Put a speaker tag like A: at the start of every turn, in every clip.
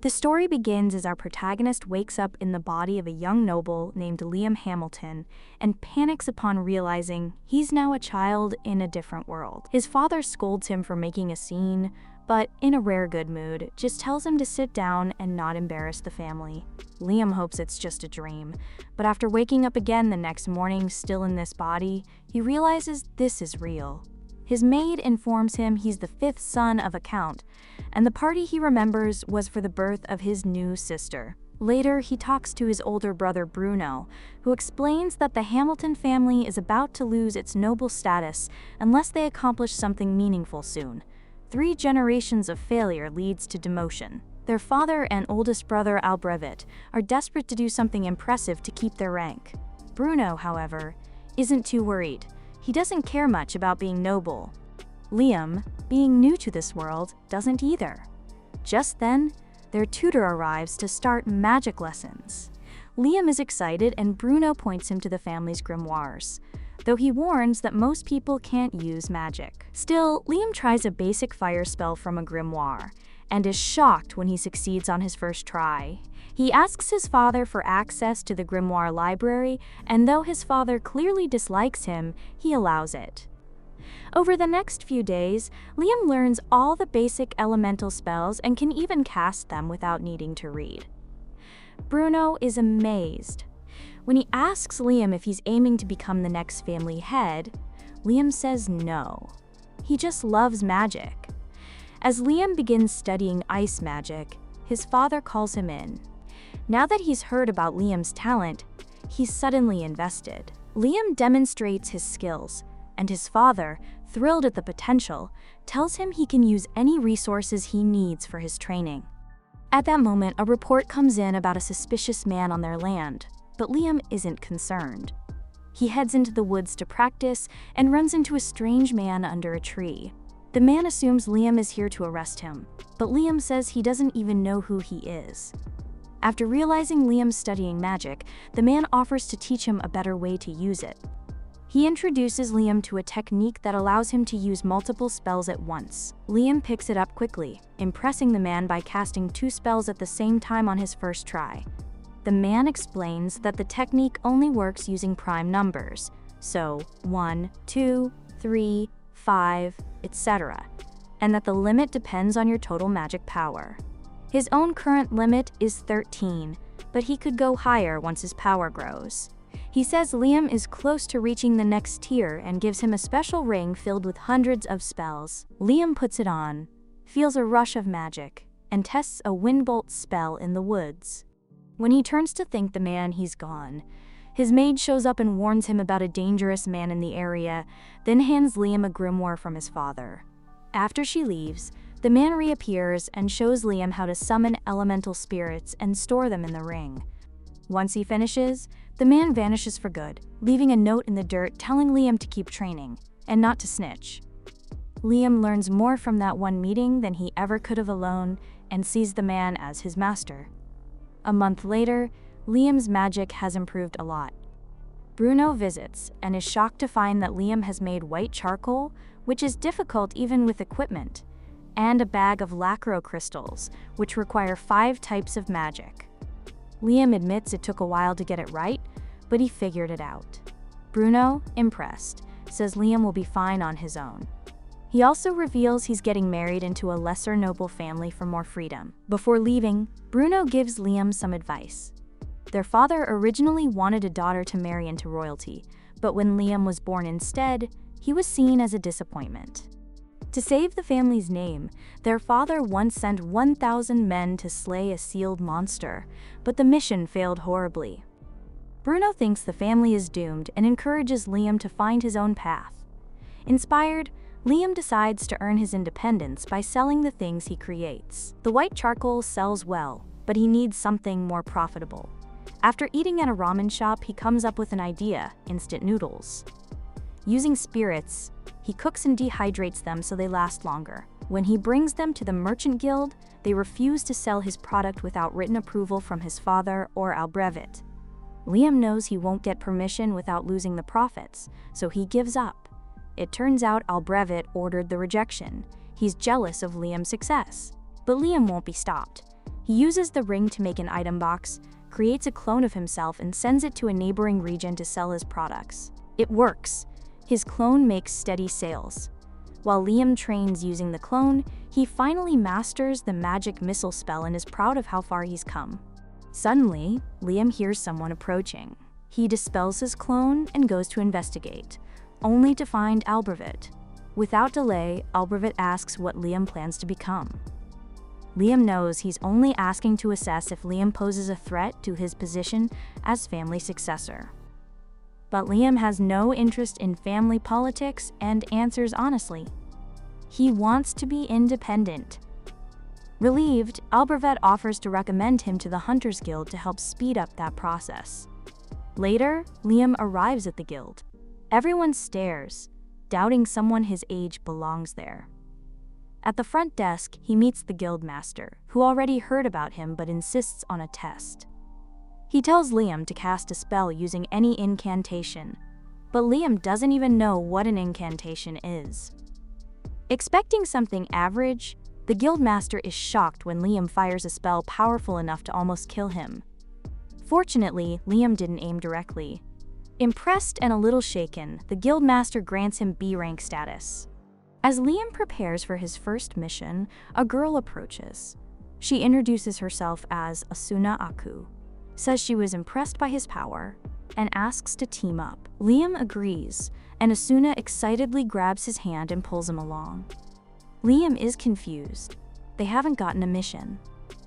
A: The story begins as our protagonist wakes up in the body of a young noble named Liam Hamilton and panics upon realizing he's now a child in a different world. His father scolds him for making a scene, but in a rare good mood, just tells him to sit down and not embarrass the family. Liam hopes it's just a dream, but after waking up again the next morning still in this body, he realizes this is real. His maid informs him he's the fifth son of a count, and the party he remembers was for the birth of his new sister. Later, he talks to his older brother Bruno, who explains that the Hamilton family is about to lose its noble status unless they accomplish something meaningful soon. 3 generations of failure leads to demotion. Their father and oldest brother Albrevet are desperate to do something impressive to keep their rank. Bruno, however, isn't too worried. He doesn't care much about being noble. Liam, being new to this world, doesn't either. Just then, their tutor arrives to start magic lessons. Liam is excited and Bruno points him to the family's grimoires, though he warns that most people can't use magic. Still, Liam tries a basic fire spell from a grimoire, and is shocked when he succeeds on his first try. He asks his father for access to the grimoire library, and though his father clearly dislikes him, he allows it. Over the next few days, Liam learns all the basic elemental spells and can even cast them without needing to read. Bruno is amazed. When he asks Liam if he's aiming to become the next family head, Liam says no. He just loves magic. As Liam begins studying ice magic, his father calls him in. Now that he's heard about Liam's talent, he's suddenly invested. Liam demonstrates his skills, and his father, thrilled at the potential, tells him he can use any resources he needs for his training. At that moment, a report comes in about a suspicious man on their land, but Liam isn't concerned. He heads into the woods to practice and runs into a strange man under a tree. The man assumes Liam is here to arrest him, but Liam says he doesn't even know who he is. After realizing Liam's studying magic, the man offers to teach him a better way to use it. He introduces Liam to a technique that allows him to use multiple spells at once. Liam picks it up quickly, impressing the man by casting 2 spells at the same time on his first try. The man explains that the technique only works using prime numbers, so 1, 2, 3, 5, etc., and that the limit depends on your total magic power. His own current limit is 13, but he could go higher once his power grows. He says Liam is close to reaching the next tier and gives him a special ring filled with hundreds of spells. Liam puts it on, feels a rush of magic, and tests a windbolt spell in the woods. When he turns to thank the man, he's gone. His maid shows up and warns him about a dangerous man in the area, then hands Liam a grimoire from his father. After she leaves, the man reappears and shows Liam how to summon elemental spirits and store them in the ring. Once he finishes, the man vanishes for good, leaving a note in the dirt telling Liam to keep training, and not to snitch. Liam learns more from that one meeting than he ever could have alone, and sees the man as his master. A month later, Liam's magic has improved a lot. Bruno visits and is shocked to find that Liam has made white charcoal, which is difficult even with equipment, and a bag of lacquer crystals, which require 5 types of magic. Liam admits it took a while to get it right, but he figured it out. Bruno, impressed, says Liam will be fine on his own. He also reveals he's getting married into a lesser noble family for more freedom. Before leaving, Bruno gives Liam some advice. Their father originally wanted a daughter to marry into royalty, but when Liam was born instead, he was seen as a disappointment. To save the family's name, their father once sent 1,000 men to slay a sealed monster, but the mission failed horribly. Bruno thinks the family is doomed and encourages Liam to find his own path. Inspired, Liam decides to earn his independence by selling the things he creates. The white charcoal sells well, but he needs something more profitable. After eating at a ramen shop, he comes up with an idea: instant noodles. Using spirits, he cooks and dehydrates them so they last longer. When he brings them to the merchant guild, they refuse to sell his product without written approval from his father or Albrevet. Liam knows he won't get permission without losing the profits, so he gives up. It turns out Albrevet ordered the rejection. He's jealous of Liam's success. But Liam won't be stopped. He uses the ring to make an item box, creates a clone of himself, and sends it to a neighboring region to sell his products. It works. His clone makes steady sales. While Liam trains using the clone, he finally masters the magic missile spell and is proud of how far he's come. Suddenly, Liam hears someone approaching. He dispels his clone and goes to investigate, only to find Albervet. Without delay, Albervet asks what Liam plans to become. Liam knows he's only asking to assess if Liam poses a threat to his position as family successor. But Liam has no interest in family politics and answers honestly. He wants to be independent. Relieved, Albervet offers to recommend him to the Hunters Guild to help speed up that process. Later, Liam arrives at the guild. Everyone stares, doubting someone his age belongs there. At the front desk, he meets the guild master, who already heard about him but insists on a test. He tells Liam to cast a spell using any incantation, but Liam doesn't even know what an incantation is. Expecting something average, the guildmaster is shocked when Liam fires a spell powerful enough to almost kill him. Fortunately, Liam didn't aim directly. Impressed and a little shaken, the guildmaster grants him B rank status. As Liam prepares for his first mission, a girl approaches. She introduces herself as Asuna Aku, says she was impressed by his power, and asks to team up. Liam agrees, and Asuna excitedly grabs his hand and pulls him along. Liam is confused. They haven't gotten a mission.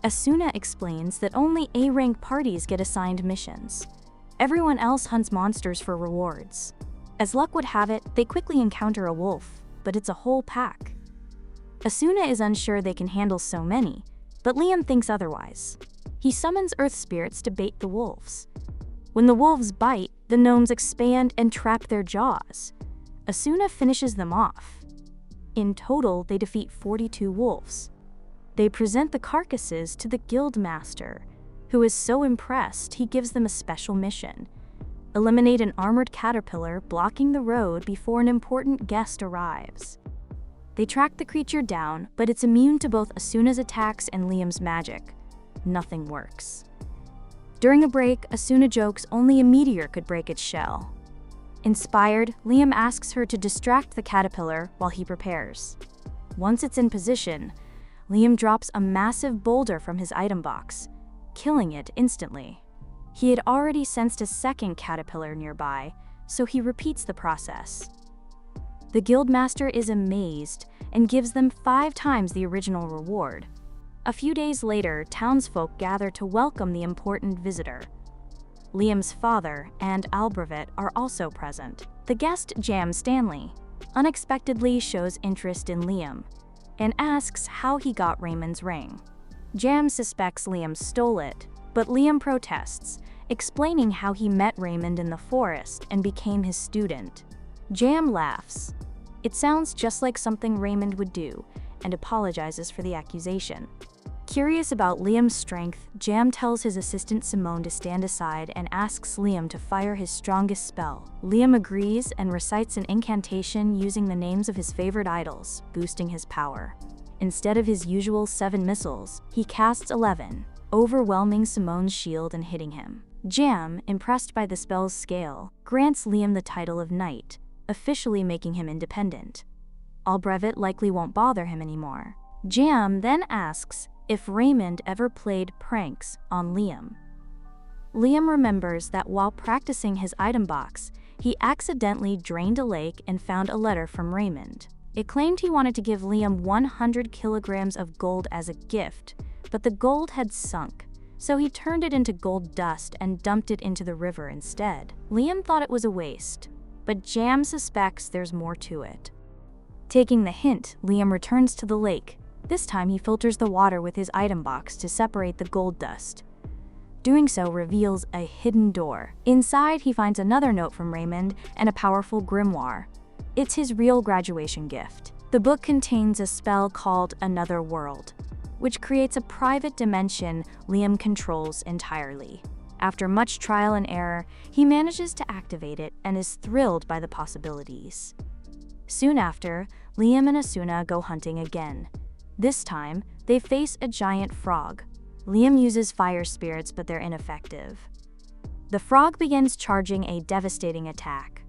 A: Asuna explains that only A-rank parties get assigned missions. Everyone else hunts monsters for rewards. As luck would have it, they quickly encounter a wolf, but it's a whole pack. Asuna is unsure they can handle so many, but Liam thinks otherwise. He summons earth spirits to bait the wolves. When the wolves bite, the gnomes expand and trap their jaws. Asuna finishes them off. In total, they defeat 42 wolves. They present the carcasses to the guildmaster, who is so impressed he gives them a special mission: eliminate an armored caterpillar blocking the road before an important guest arrives. They track the creature down, but it's immune to both Asuna's attacks and Liam's magic. Nothing works. During a break, Asuna jokes only a meteor could break its shell. Inspired, Liam asks her to distract the caterpillar while he prepares. Once it's in position, Liam drops a massive boulder from his item box, killing it instantly. He had already sensed a second caterpillar nearby, so he repeats the process. The guildmaster is amazed and gives them 5 times the original reward. A few days later, townsfolk gather to welcome the important visitor. Liam's father and Albervet are also present. The guest, Jam Stanley, unexpectedly shows interest in Liam and asks how he got Raymond's ring. Jam suspects Liam stole it, but Liam protests, explaining how he met Raymond in the forest and became his student. Jam laughs. It sounds just like something Raymond would do, and apologizes for the accusation. Curious about Liam's strength, Jam tells his assistant Simone to stand aside and asks Liam to fire his strongest spell. Liam agrees and recites an incantation using the names of his favorite idols, boosting his power. Instead of his usual 7 missiles, he casts 11, overwhelming Simone's shield and hitting him. Jam, impressed by the spell's scale, grants Liam the title of Knight, officially making him independent. Albervet likely won't bother him anymore. Jam then asks if Raymond ever played pranks on Liam. Liam remembers that while practicing his item box, he accidentally drained a lake and found a letter from Raymond. It claimed he wanted to give Liam 100 kilograms of gold as a gift, but the gold had sunk, so he turned it into gold dust and dumped it into the river instead. Liam thought it was a waste, but Jam suspects there's more to it. Taking the hint, Liam returns to the lake. This time he filters the water with his item box to separate the gold dust. Doing so reveals a hidden door. Inside, he finds another note from Raymond and a powerful grimoire. It's his real graduation gift. The book contains a spell called Another World, which creates a private dimension Liam controls entirely. After much trial and error, he manages to activate it and is thrilled by the possibilities. Soon after, Liam and Asuna go hunting again. This time, they face a giant frog. Liam uses fire spirits, but they're ineffective. The frog begins charging a devastating attack.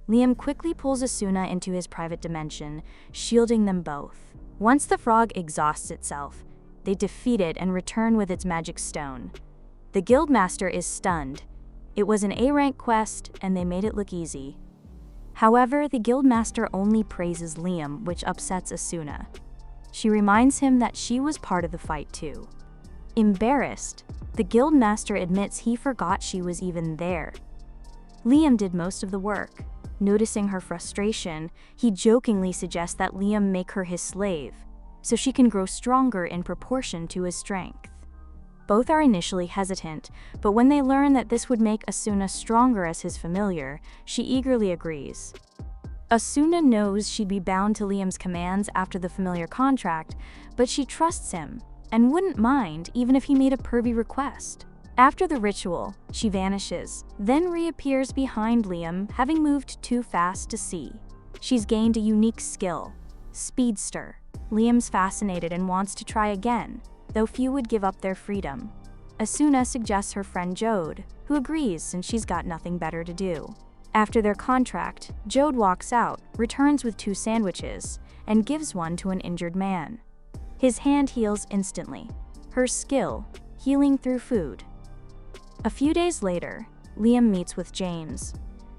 A: Liam quickly pulls Asuna into his private dimension, shielding them both. Once the frog exhausts itself, they defeat it and return with its magic stone. The guildmaster is stunned. It was an A-rank quest, and they made it look easy. However, the guildmaster only praises Liam, which upsets Asuna. She reminds him that she was part of the fight too. Embarrassed, the guildmaster admits he forgot she was even there. Liam did most of the work. Noticing her frustration, he jokingly suggests that Liam make her his slave, so she can grow stronger in proportion to his strength. Both are initially hesitant, but when they learn that this would make Asuna stronger as his familiar, she eagerly agrees. Asuna knows she'd be bound to Liam's commands after the familiar contract, but she trusts him and wouldn't mind even if he made a pervy request. After the ritual, she vanishes, then reappears behind Liam, having moved too fast to see. She's gained a unique skill, Speedster. Liam's fascinated and wants to try again, though few would give up their freedom. Asuna suggests her friend Jode, who agrees since she's got nothing better to do. After their contract, Jode walks out, returns with 2 sandwiches, and gives one to an injured man. His hand heals instantly. Her skill, healing through food. A few days later, Liam meets with James,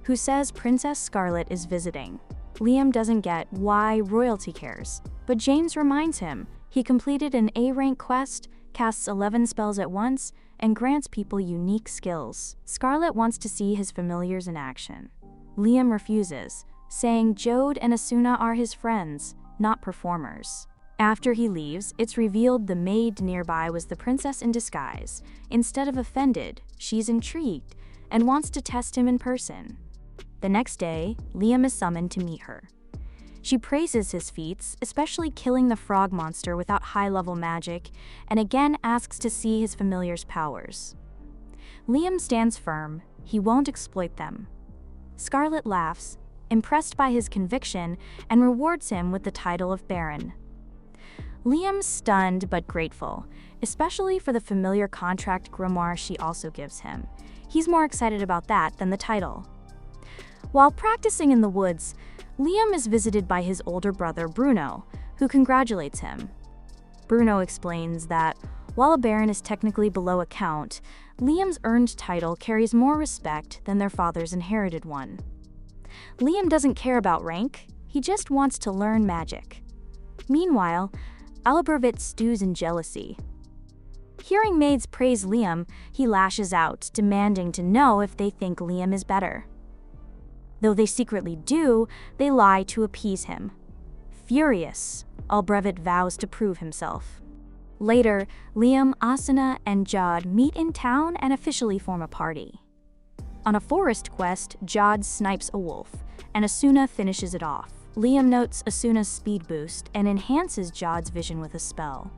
A: who says Princess Scarlet is visiting. Liam doesn't get why royalty cares, but James reminds him he completed an A-rank quest, casts 11 spells at once, and grants people unique skills. Scarlet wants to see his familiars in action. Liam refuses, saying Jode and Asuna are his friends, not performers. After he leaves, it's revealed the maid nearby was the princess in disguise. Instead of offended, she's intrigued and wants to test him in person. The next day, Liam is summoned to meet her. She praises his feats, especially killing the frog monster without high-level magic, and again asks to see his familiar's powers. Liam stands firm, he won't exploit them. Scarlet laughs, impressed by his conviction, and rewards him with the title of Baron. Liam's stunned but grateful, especially for the familiar contract grimoire she also gives him. He's more excited about that than the title. While practicing in the woods, Liam is visited by his older brother Bruno, who congratulates him. Bruno explains that, while a baron is technically below a count, Liam's earned title carries more respect than their father's inherited one. Liam doesn't care about rank, he just wants to learn magic. Meanwhile, Albervit stews in jealousy. Hearing maids praise Liam, he lashes out, demanding to know if they think Liam is better. Though they secretly do, they lie to appease him. Furious, Albrevit vows to prove himself. Later, Liam, Asuna, and Jod meet in town and officially form a party. On a forest quest, Jod snipes a wolf, and Asuna finishes it off. Liam notes Asuna's speed boost and enhances Jod's vision with a spell.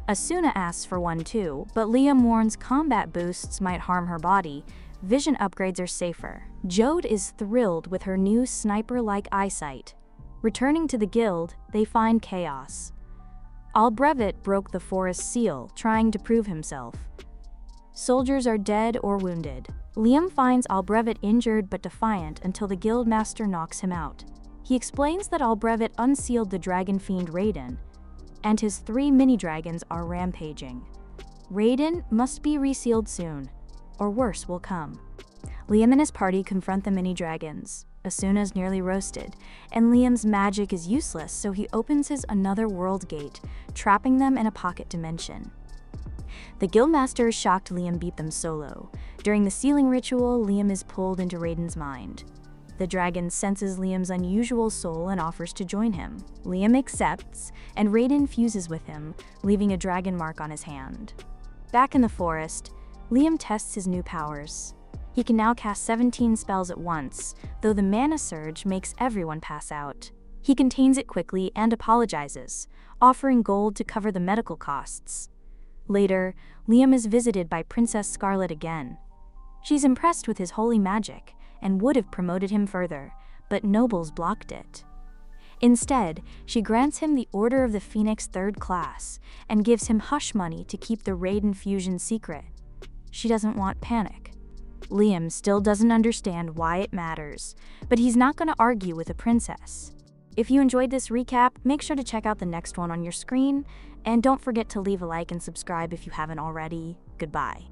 A: Asuna asks for one too, but Liam warns combat boosts might harm her body. Vision upgrades are safer. Jode is thrilled with her new sniper-like eyesight. Returning to the guild, they find chaos. Albrevit broke the forest seal, trying to prove himself. Soldiers are dead or wounded. Liam finds Albrevit injured but defiant until the guildmaster knocks him out. He explains that Albrevit unsealed the dragon fiend Raiden, and his 3 mini-dragons are rampaging. Raiden must be resealed soon, or worse will come. Liam and his party confront the mini-dragons. Asuna's nearly roasted, and Liam's magic is useless, so he opens his another world gate, trapping them in a pocket dimension. The guildmaster is shocked Liam beat them solo. During the sealing ritual, Liam is pulled into Raiden's mind. The dragon senses Liam's unusual soul and offers to join him. Liam accepts, and Raiden fuses with him, leaving a dragon mark on his hand. Back in the forest, Liam tests his new powers. He can now cast 17 spells at once, though the mana surge makes everyone pass out. He contains it quickly and apologizes, offering gold to cover the medical costs. Later, Liam is visited by Princess Scarlet again. She's impressed with his holy magic and would have promoted him further, but nobles blocked it. Instead, she grants him the Order of the Phoenix 3rd class and gives him hush money to keep the Raiden fusion secret. She doesn't want panic. Liam still doesn't understand why it matters, but he's not going to argue with a princess. If you enjoyed this recap, make sure to check out the next one on your screen, and don't forget to leave a like and subscribe if you haven't already. Goodbye.